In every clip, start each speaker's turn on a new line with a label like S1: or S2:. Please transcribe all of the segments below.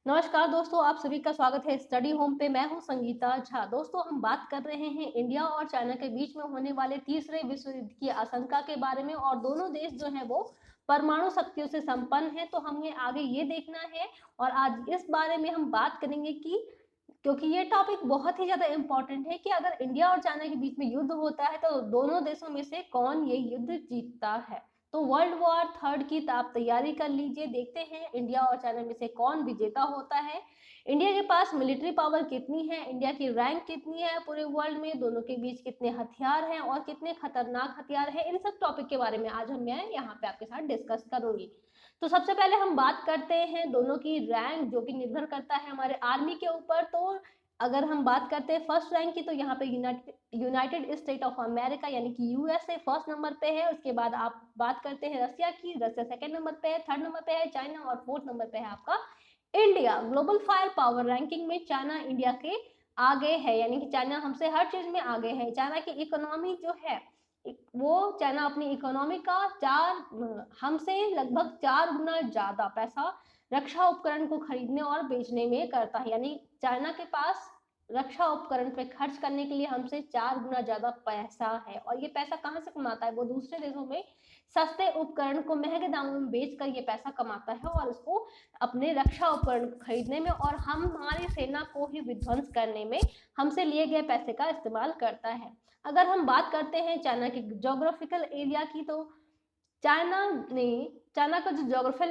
S1: नमस्कार दोस्तों, आप सभी का स्वागत है स्टडी होम पे। मैं हूं संगीता झा। दोस्तों, हम बात कर रहे हैं इंडिया और चाइना के बीच में होने वाले तीसरे विश्व युद्ध की आशंका के बारे में। और दोनों देश जो हैं वो परमाणु शक्तियों से संपन्न है, तो हमें आगे ये देखना है। और आज इस बारे में हम बात करेंगे कि क्योंकि ये टॉपिक बहुत ही ज्यादा इम्पोर्टेंट है कि अगर इंडिया और चाइना के बीच में युद्ध होता है तो दोनों देशों में से कौन ये युद्ध जीतता है। तो वर्ल्ड वॉर थर्ड की आप तैयारी कर लीजिए। देखते हैं इंडिया और चाइना में से कौन विजेता होता है। इंडिया के पास मिलिट्री पावर कितनी है, इंडिया की रैंक कितनी है पूरे वर्ल्ड में, दोनों के बीच कितने हथियार हैं और कितने खतरनाक हथियार हैं, इन सब टॉपिक के बारे में आज मैं यहाँ पे आपके साथ डिस्कस करूंगी। तो सबसे पहले हम बात करते हैं दोनों की रैंक, जो कि निर्भर करता है हमारे आर्मी के ऊपर। तो अगर हम बात करते हैं फर्स्ट रैंक की, तो यहाँ पे यूनाइटेड स्टेट ऑफ अमेरिका यानी कि यूएसए फर्स्ट नंबर पे है। उसके बाद आप बात करते हैं रसिया की, रसिया सेकंड नंबर पे है, थर्ड नंबर पे है चाइना और फोर्थ नंबर पे है आपका India. Global fire power ranking में चाइना इंडिया के आगे है, यानी कि चाइना हमसे हर चीज में आगे है। चाइना की इकोनॉमी जो है वो चाइना अपनी इकोनॉमी का हमसे लगभग 4 गुना ज्यादा पैसा रक्षा उपकरण को खरीदने और बेचने में करता है। यानी चाइना के पास रक्षा उपकरण पे खर्च करने के लिए हमसे 4 गुना ज्यादा पैसा है। और ये पैसा कहाँ से कमाता है, वो दूसरे देशों में सस्ते उपकरण को महंगे दामों में बेचकर ये पैसा कमाता है और उसको अपने रक्षा उपकरण खरीदने में और हमारी सेना को ही विध्वंस करने में हमसे लिए गए पैसे का इस्तेमाल करता है। अगर हम बात करते हैं चाइना के जोग्राफिकल एरिया की, तो चाइना ने चाइना का जो जोग्राफिकल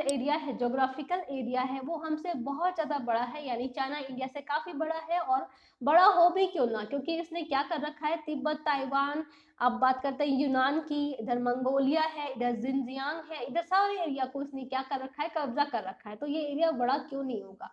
S1: एरिया है वो हमसे बहुत ज्यादा बड़ा है। यानी चाइना इंडिया से काफी बड़ा है, और बड़ा हो भी क्यों ना, क्योंकि इसने क्या कर रखा है, तिब्बत, ताइवान, अब बात करते हैं यूनान की, इधर मंगोलिया है, इधर जिनजियांग है, इधर सारे एरिया को इसने क्या कर रखा है, कब्जा कर रखा है। तो ये एरिया बड़ा क्यों नहीं होगा।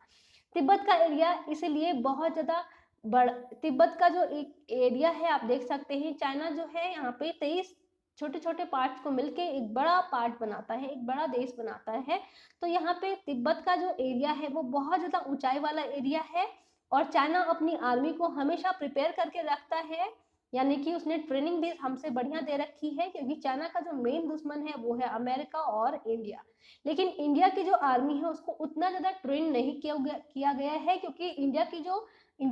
S1: तिब्बत का एरिया इसीलिए बहुत ज्यादा बड़ा, तिब्बत का जो एक एरिया है आप देख सकते हैं, चाइना जो है यहाँ पे 23 छोटे छोटे पार्ट्स को मिलके एक बड़ा पार्ट बनाता है, एक बड़ा देश बनाता है। तो यहाँ पे तिब्बत का जो एरिया है वो बहुत ज्यादा ऊंचाई वाला एरिया है। और चाइना अपनी आर्मी को हमेशा प्रिपेयर करके रखता है, यानी कि उसने ट्रेनिंग भी हमसे बढ़िया दे रखी है, क्योंकि चाइना का जो मेन दुश्मन है वो है अमेरिका और इंडिया। लेकिन इंडिया की जो आर्मी है उसको उतना ज्यादा ट्रेन नहीं किया गया है, क्योंकि इंडिया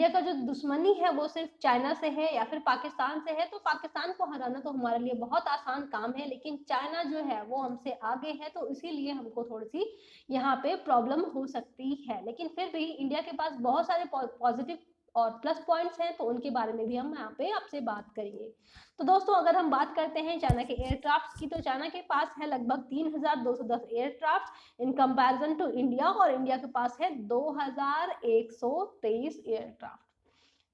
S1: का जो दुश्मनी है वो सिर्फ चाइना से है या फिर पाकिस्तान से है। तो पाकिस्तान को हराना तो हमारे लिए बहुत आसान काम है, लेकिन चाइना जो है वो हमसे आगे है, तो इसीलिए हमको थोड़ी सी यहाँ पे प्रॉब्लम हो सकती है। लेकिन फिर भी इंडिया के पास बहुत सारे पॉजिटिव और प्लस पॉइंट्स हैं, तो उनके बारे में भी हम यहाँ पे आपसे बात करेंगे। तो दोस्तों, अगर हम बात करते हैं चाइना के एयरक्राफ्ट की, तो चाइना के पास है लगभग 3210 aircraft in comparison to India, और इंडिया के पास है 2123 एयरक्राफ्ट।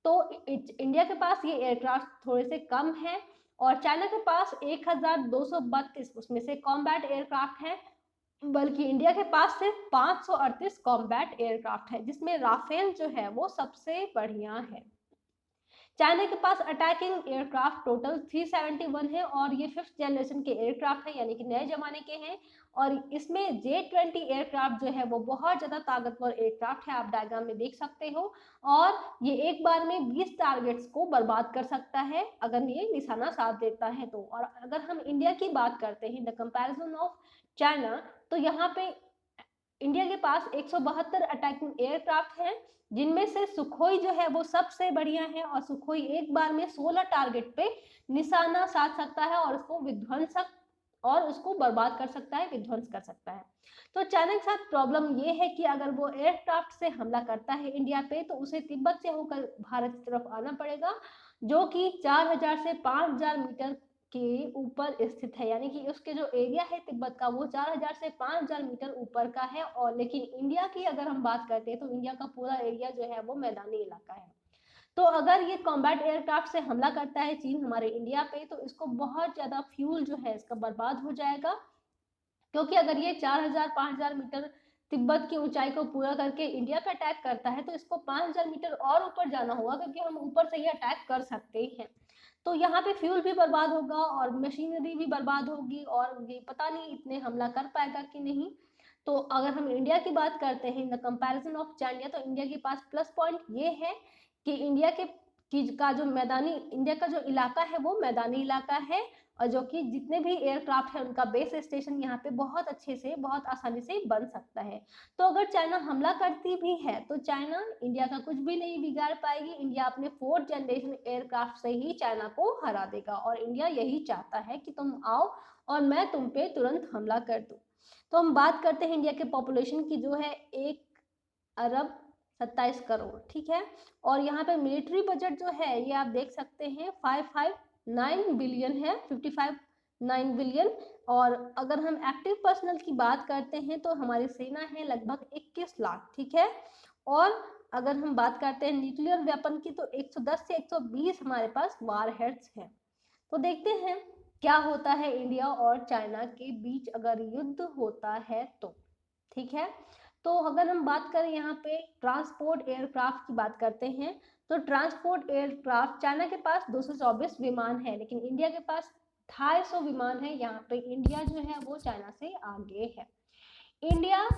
S1: तो इंडिया के पास ये एयरक्राफ्ट थोड़े से कम है। और चाइना के पास 1232 उसमें से कॉम्बैट एयरक्राफ्ट है, बल्कि इंडिया के पास सिर्फ 538 कॉम्बैट एयरक्राफ्ट है, जिसमें राफेल जो है वो सबसे बढ़िया है। चाइना के पास अटैकिंग एयरक्राफ्ट टोटल 371 है, और ये फिफ्थ जनरेशन के एयरक्राफ्ट है, यानी कि नए जमाने के हैं। और इसमें J-20 एयरक्राफ्ट जो है वो बहुत ज्यादा ताकतवर एयरक्राफ्ट है, आप डायग्राम में देख सकते हो। और ये एक बार में 20 टारगेट्स को बर्बाद कर सकता है अगर ये निशाना साध देता है तो। और अगर हम इंडिया की बात करते हैं, द कंपैरिजन ऑफ चाइना, तो यहाँ पे इंडिया के पास 172 अटैकिंग एयरक्राफ्ट हैं, जिनमें से सुखोई जो है वो सबसे बढ़िया है। और सुखोई एक बार में 16 टारगेट पे निशाना साध सकता है और उसको विध्वंसक और उसको बर्बाद कर सकता है, विध्वंस कर सकता है। तो चाइना के साथ प्रॉब्लम ये है कि अगर वो एयरक्राफ्ट से हमला करता है इंडिया पे, तो उसे तिब्बत से होकर भारत की तरफ आना पड़ेगा, जो कि 4000 से 5000 मीटर के ऊपर स्थित है। यानी कि उसके जो एरिया है तिब्बत का वो 4000 से 5000 मीटर ऊपर का है। और लेकिन इंडिया की अगर हम बात करते हैं तो इंडिया का पूरा एरिया जो है वो मैदानी इलाका है। तो अगर ये कॉम्बैट एयरक्राफ्ट से हमला करता है चीन हमारे इंडिया पे, तो इसको बहुत ज्यादा फ्यूल जो है इसका बर्बाद हो जाएगा, क्योंकि अगर ये 4000 5000 मीटर तिब्बत की ऊंचाई को पूरा करके इंडिया पे अटैक करता है, तो इसको 5000 मीटर और ऊपर जाना होगा, क्योंकि हम ऊपर से ही अटैक कर सकते हैं। तो यहाँ पे फ्यूल भी बर्बाद होगा और मशीनरी भी बर्बाद होगी, और ये पता नहीं इतने हमला कर पाएगा कि नहीं। तो अगर हम इंडिया की बात करते हैं, द कंपैरिजन ऑफ चाइना, तो इंडिया के पास प्लस पॉइंट ये है कि इंडिया का जो इलाका है वो मैदानी इलाका है, और जो कि जितने भी एयरक्राफ्ट है उनका बेस स्टेशन यहाँ पे बहुत अच्छे से, बहुत आसानी से बन सकता है। तो अगर चाइना हमला करती भी है तो चाइना इंडिया का कुछ भी नहीं बिगाड़ पाएगी। इंडिया अपने 4th जनरेशन एयरक्राफ्ट से ही चाइना को हरा देगा, और इंडिया यही चाहता है कि तुम आओ और मैं तुम पे तुरंत हमला कर दूं। तो हम बात करते हैं इंडिया के पॉपुलेशन की, जो है 1 अरब 27 करोड़, ठीक है। और यहाँ पे मिलिट्री बजट जो है ये आप देख सकते हैं 559 बिलियन है, 559 बिलियन। और अगर हम एक्टिव पर्सनल की बात करते हैं तो हमारी सेना है लगभग 21 लाख, ठीक है। और अगर हम बात करते हैं न्यूक्लियर वेपन की तो 110 से 120 हमारे पास वार हेड्स हैं। तो देखते हैं क्या होता है इंडिया और चाइना के बीच अगर युद्ध होता है तो, ठीक है। तो अगर हम बात करें यहाँ पे ट्रांसपोर्ट एयरक्राफ्ट की बात करते हैं, तो ट्रांसपोर्ट एयरक्राफ्ट चाइना के पास 224 विमान है, लेकिन इंडिया के पास 250 विमान है। यहाँ पे इंडिया जो है वो चाइना से आगे है। इंडिया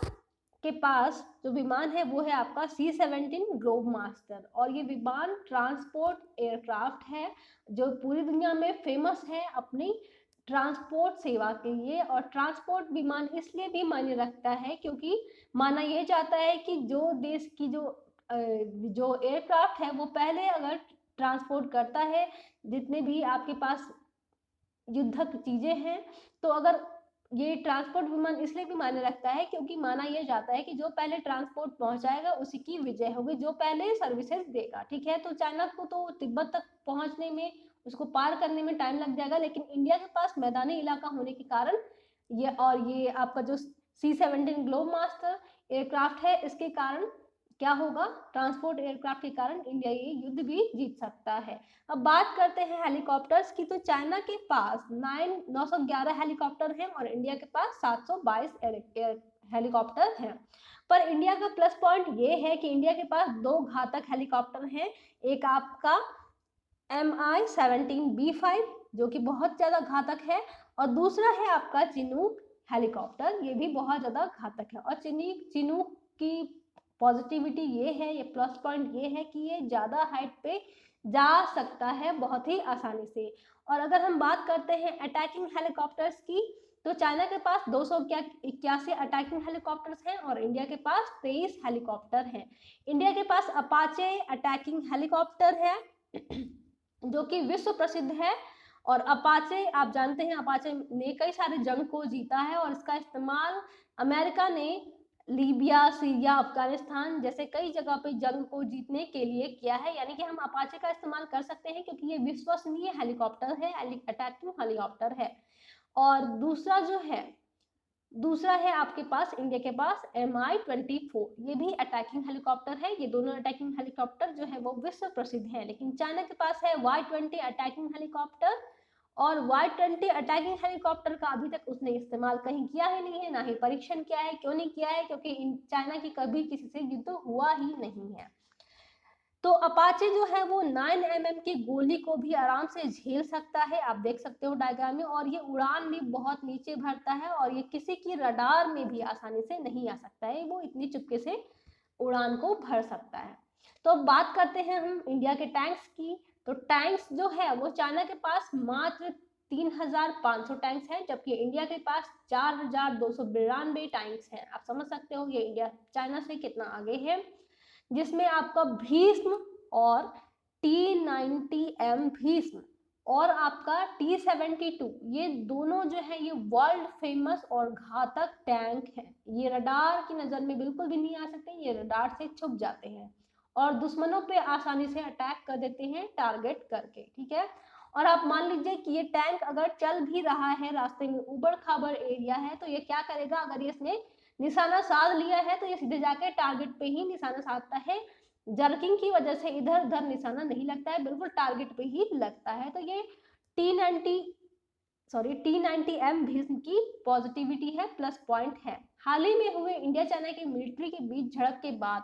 S1: के पास जो विमान है वो है आपका C-17 ग्लोब मास्टर, और ये विमान ट्रांसपोर्ट एयरक्राफ्ट है जो पूरी दुनिया में फेमस है अपनी ट्रांसपोर्ट सेवा के लिए। और ट्रांसपोर्ट विमान इसलिए भी मायने रखता है क्योंकि माना यह जाता है कि जो देश की जो एयरक्राफ्ट है वो पहले अगर ट्रांसपोर्ट करता है जितने भी आपके पास युद्धक चीजें हैं, तो अगर ये ट्रांसपोर्ट विमान इसलिए भी मायने रखता है क्योंकि माना यह जाता है कि जो पहले ट्रांसपोर्ट पहुंचाएगा उसी की विजय होगी, जो पहले सर्विसेज देगा, ठीक है। तो चाइना को तो तिब्बत तक पहुंचने में, उसको पार करने में टाइम लग जाएगा, लेकिन इंडिया के पास मैदानी इलाका होने के कारण ये आपका जो C-17 ग्लोब मास्टर एयरक्राफ्ट है इसके कारण क्या होगा, ट्रांसपोर्ट एयरक्राफ्ट के कारण इंडिया ये युद्ध भी जीत सकता है। अब बात करते हैं हेलीकॉप्टर्स की, तो चाइना के पास 911 हेलीकॉप्टर हैं और इंडिया के पास 722 हेलीकॉप्टर हैं। पर इंडिया का प्लस पॉइंट ये है कि इंडिया के पास 2 घातक हेलीकॉप्टर हैं। एक आपका Mi-17B5 जो कि बहुत ज्यादा घातक है, और दूसरा है आपका चिनूक हेलीकॉप्टर, ये भी बहुत ज्यादा घातक है। और चिनूक की पॉजिटिविटी ये है, ये प्लस पॉइंट ये है कि ये ज्यादा हाइट पे जा सकता है बहुत ही आसानी से। और अगर हम बात करते हैं अटैकिंग हेलीकॉप्टर्स की, तो चाइना के पास 281 अटैकिंग हेलीकॉप्टर्स हैं और इंडिया के पास 23 हेलीकॉप्टर हैं। इंडिया के पास अपाचे अटैकिंग हेलीकॉप्टर है जो कि विश्व प्रसिद्ध है। और अपाचे आप जानते हैं, अपाचे ने कई सारे जंग को जीता है और इसका इस्तेमाल अमेरिका ने लीबिया, सीरिया, अफगानिस्तान जैसे कई जगह पे जंग को जीतने के लिए किया है। यानी कि हम अपाचे का इस्तेमाल कर सकते हैं क्योंकि ये विश्वसनीय हेलीकॉप्टर है, अटैकिंग हेलीकॉप्टर है। और दूसरा है आपके पास इंडिया के पास Mi-24, ये भी अटैकिंग हेलीकॉप्टर है। ये दोनों अटैकिंग हेलीकॉप्टर जो है वो विश्व प्रसिद्ध है। लेकिन चाइना के पास है Y-20 अटैकिंग हेलीकॉप्टर, और Y-20 अटैकिंग हेलीकॉप्टर का अभी तक उसने इस्तेमाल कहीं किया ही नहीं है, ना ही परीक्षण किया है। क्यों नहीं किया है? क्योंकि चाइना की कभी किसी से युद्ध हुआ ही नहीं है। तो अपाचे जो है वो 9 mm की गोली को भी आराम से झेल सकता है, आप देख सकते हो डायग्राम में। और ये उड़ान भी बहुत नीचे भरता है और ये किसी की रडार में भी आसानी से नहीं आ सकता है, वो इतनी चुपके से उड़ान को भर सकता है। तो अब बात करते हैं हम इंडिया के टैंक्स की। तो टैंक्स जो है वो चाइना के पास मात्र 3500 टैंक्स हैं, जबकि इंडिया के पास 4292 टैंक्स हैं। आप समझ सकते हो ये इंडिया चाइना से कितना आगे है। जिसमें आपका भीष्म और T-90M भीष्म और आपका T-72 ये दोनों जो है ये वर्ल्ड फेमस और घातक टैंक हैं। ये रडार की नजर में बिल्कुल भी नहीं आ सकते, ये रडार से छुप जाते हैं और दुश्मनों पे आसानी से अटैक कर देते हैं टारगेट करके, ठीक है। और आप मान लीजिए कि ये टैंक अगर चल भी रहा है, रास्ते में उबड़ खाबड़ एरिया है, तो ये क्या करेगा, अगर ये इसने निशाना साध लिया है तो ये सीधे जाके टारगेट पे ही निशाना साधता है। जर्किंग की वजह से इधर उधर निशाना नहीं लगता है, बिल्कुल टारगेट पे ही लगता है। तो ये T-90M भीष्म की पॉजिटिविटी है, प्लस पॉइंट है। हाल ही में हुए इंडिया चाइना की मिलिट्री के बीच झड़प के बाद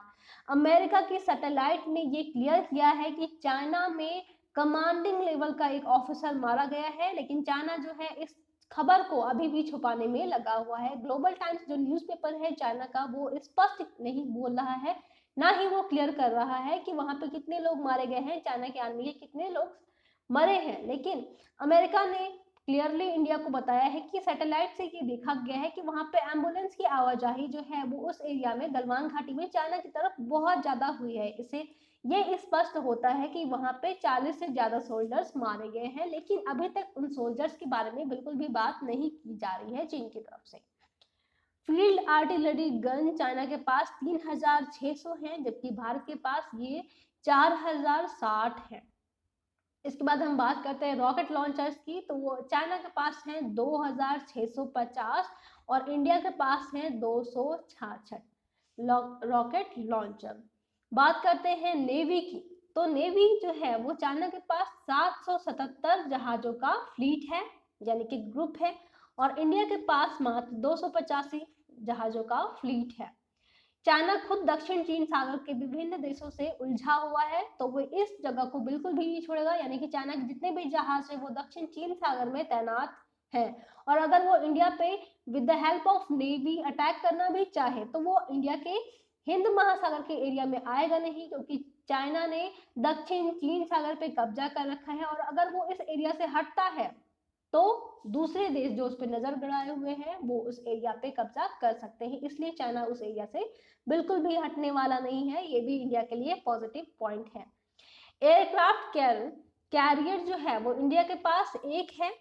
S1: अमेरिका की सैटेलाइट ने ये क्लियर किया है कि चाइना में कमांडिंग लेवल का एक ऑफिसर मारा गया है, लेकिन चाइना जो है इस खबर को अभी भी छुपाने में लगा हुआ है। ग्लोबल टाइम्स जो न्यूज़पेपर है चाइना का, वो स्पष्ट नहीं बोल रहा है, ना ही वो क्लियर कर रहा है कि वहां पे कितने लोग मारे गए हैं, चाइना के आर्मी के कितने लोग मरे हैं। लेकिन अमेरिका ने क्लियरली इंडिया को बताया है कि सैटेलाइट से ये देखा गया है कि वहां पे एम्बुलेंस की आवाजाही जो है वो उस एरिया में गलवान घाटी में चाइना की तरफ बहुत ज्यादा हुई है। इसे ये स्पष्ट होता है कि वहां पे 40 से ज्यादा सोल्जर्स मारे गए हैं, लेकिन अभी तक उन सोल्जर्स के बारे में बिल्कुल भी बात नहीं की जा रही है चीन की तरफ से। फील्ड आर्टिलरी गन चाइना के पास 3600 हैं, जबकि भारत के पास ये 4060 है। इसके बाद हम बात करते हैं रॉकेट लॉन्चर्स की, तो वो चाइना के पास है 2650 और इंडिया के पास है 266 रॉकेट लॉन्चर। बात करते हैं नेवी की, तो नेवी जो है वो चाइना के पास 777 जहाजों का फ्लीट है, यानी कि ग्रुप है, और इंडिया के पास मात्र 285 जहाजों का फ्लीट है। चाइना खुद दक्षिण चीन सागर के विभिन्न देशों से उलझा हुआ है, तो वो इस जगह को बिल्कुल भी नहीं छोड़ेगा, यानी कि चाइना के जितने भी जहाज है वो दक्षिण चीन सागर में तैनात है। और अगर वो इंडिया पे with the help of navy attack करना भी चाहे तो वो इंडिया के हिंद महासागर के एरिया में आएगा नहीं, क्योंकि चाइना ने दक्षिण चीन सागर पे कब्जा कर रखा है, और अगर वो इस एरिया से हटता है तो दूसरे देश जो उस पर नजर गड़ाए हुए हैं वो उस एरिया पे कब्जा कर सकते हैं। इसलिए चाइना उस एरिया से बिल्कुल भी हटने वाला नहीं है, ये भी इंडिया के लिए पॉजिटिव पॉइंट है। एयरक्राफ्ट कैरियर जो है वो इंडिया के पास एक है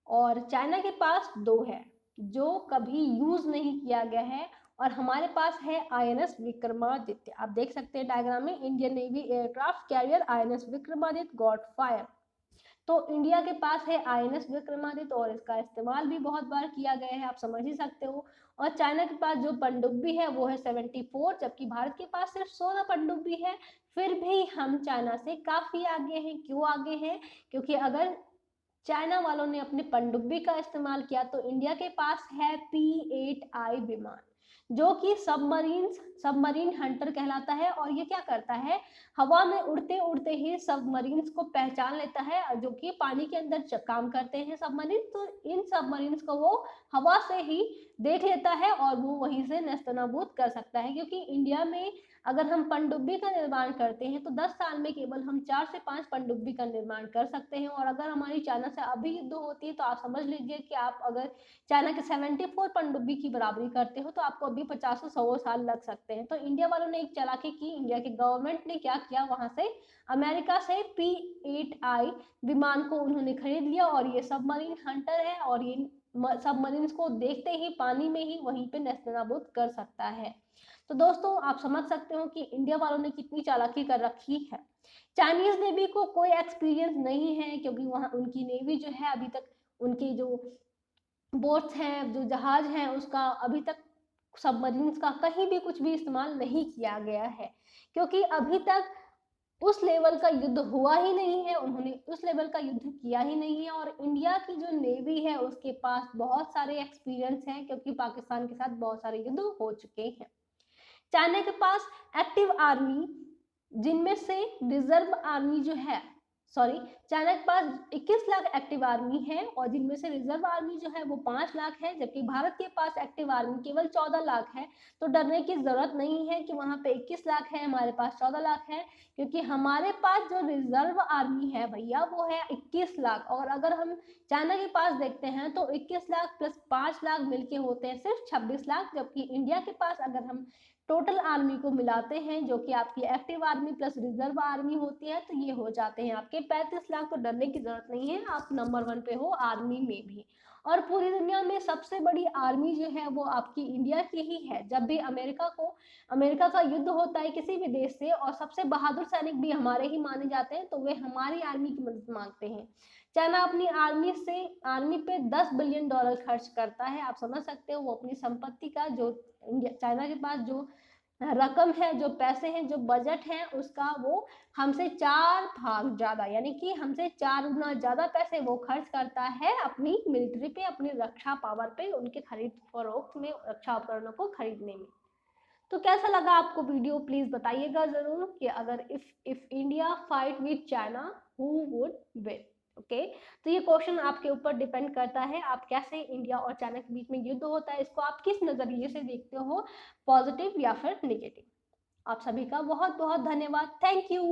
S1: और चाइना के पास 2 है, जो कभी यूज नहीं किया गया है। और हमारे पास है INS विक्रमादित्य। आप देख सकते हैं डायग्राम में, Indian navy aircraft carrier INS Vikramaditya got fire. तो इंडिया के पास है INS विक्रमादित्य और इसका इस्तेमाल भी बहुत बार किया गया है, आप समझ ही सकते हो। और चाइना के पास जो पनडुब्बी है वो है 74, जबकि भारत के पास सिर्फ 16 पनडुब्बी है। फिर भी हम चाइना से काफी आगे हैं। क्यों आगे हैं? क्योंकि अगर चाइना वालों ने अपनी पनडुब्बी का इस्तेमाल किया तो इंडिया के पास है P-8I विमान, जो कि सबमरीन हंटर कहलाता है। और ये क्या करता है, हवा में उड़ते उड़ते ही सबमरीन्स को पहचान लेता है, जो कि पानी के अंदर काम करते हैं सबमरीन। तो इन सबमरीन्स को वो हवा से ही देख लेता है और वो वहीं से नेस्तनाबूद कर सकता है। क्योंकि इंडिया में अगर हम पनडुब्बी का निर्माण करते हैं तो 10 साल में केवल हम 4 से 5 पनडुब्बी का निर्माण कर सकते हैं। और अगर हमारी चाइना से अभी युद्ध होती है तो आप समझ लीजिए कि आप अगर चाइना के 74 पनडुब्बी की बराबरी करते हो तो आपको अभी 50-100 साल लग सकते हैं। तो इंडिया वालों ने एक चालाकी की, इंडिया के गवर्नमेंट ने क्या किया, वहां से अमेरिका से P-8I विमान को उन्होंने खरीद लिया और ये सबमरीन हंटर है और ये सबमरीन्स को देखते ही पानी में ही वहीं पे नेस्तनाबूद कर सकता है। तो दोस्तों आप समझ सकते हो कि इंडिया वालों ने कितनी चालाकी कर रखी है। चाइनीज नेवी को कोई एक्सपीरियंस नहीं है, क्योंकि वहां उनकी नेवी जो है अभी तक, उनकी जो बोट्स हैं, जो जहाज हैं, उसका अभी तक सबमरीन्स का कहीं भी कुछ भी इस्तेमाल नहीं किया गया है, क्योंकि अभी तक उस लेवल का युद्ध हुआ ही नहीं है, उन्होंने उस लेवल का युद्ध किया ही नहीं है। और इंडिया की जो नेवी है उसके पास बहुत सारे एक्सपीरियंस हैं, क्योंकि पाकिस्तान के साथ बहुत सारे युद्ध हो चुके हैं। चाइना के पास एक्टिव आर्मी, जिनमें से रिजर्व आर्मी जो है, चाइना के पास 21 लाख एक्टिव आर्मी है और जिनमें से रिजर्व आर्मी जो है वो 5 लाख है, जबकि भारत के पास एक्टिव आर्मी केवल 14 लाख है। तो डरने की जरूरत नहीं है कि वहां पे 21 लाख है, हमारे पास 14 लाख है, क्योंकि हमारे पास जो रिजर्व आर्मी है भैया वो है 21 लाख। और अगर हम चाइना के पास देखते हैं तो 21 लाख प्लस 5 लाख मिलके होते हैं सिर्फ 26 लाख, जबकि इंडिया के पास अगर हम टोटल आर्मी को मिलाते हैं, जो कि आपकी active army plus reserve army होती है, तो ये हो जाते हैं आपके 35 लाख। तो डरने की जरूरत नहीं है, आप नंबर 1 पे हो आर्मी में भी। और पूरी दुनिया में सबसे बड़ी आर्मी जो है वो आपकी इंडिया की ही है। जब भी अमेरिका का युद्ध होता है किसी भी देश से, और सबसे बहादुर सैनिक भी हमारे ही माने जाते हैं, तो वे हमारी आर्मी की मदद मांगते हैं। चाइना अपनी आर्मी पे $10 बिलियन खर्च करता है। आप समझ सकते हो वो अपनी संपत्ति का, जो चाइना के पास जो रकम है, जो पैसे हैं, जो बजट है, उसका वो हमसे 4 भाग ज्यादा, यानी कि हमसे 4 गुना ज्यादा पैसे वो खर्च करता है अपनी मिलिट्री पे, अपनी रक्षा पावर पे, उनके खरीद फरोख्त में, रक्षा उपकरणों को खरीदने में। तो कैसा लगा आपको वीडियो, प्लीज बताइएगा जरूर कि अगर if India fight with China who would win. Okay, तो ये क्वेश्चन आपके ऊपर डिपेंड करता है, आप कैसे इंडिया और चाइना के बीच में युद्ध होता है इसको आप किस नजरिए से देखते हो, पॉजिटिव या फिर नेगेटिव। आप सभी का बहुत बहुत धन्यवाद। Thank you.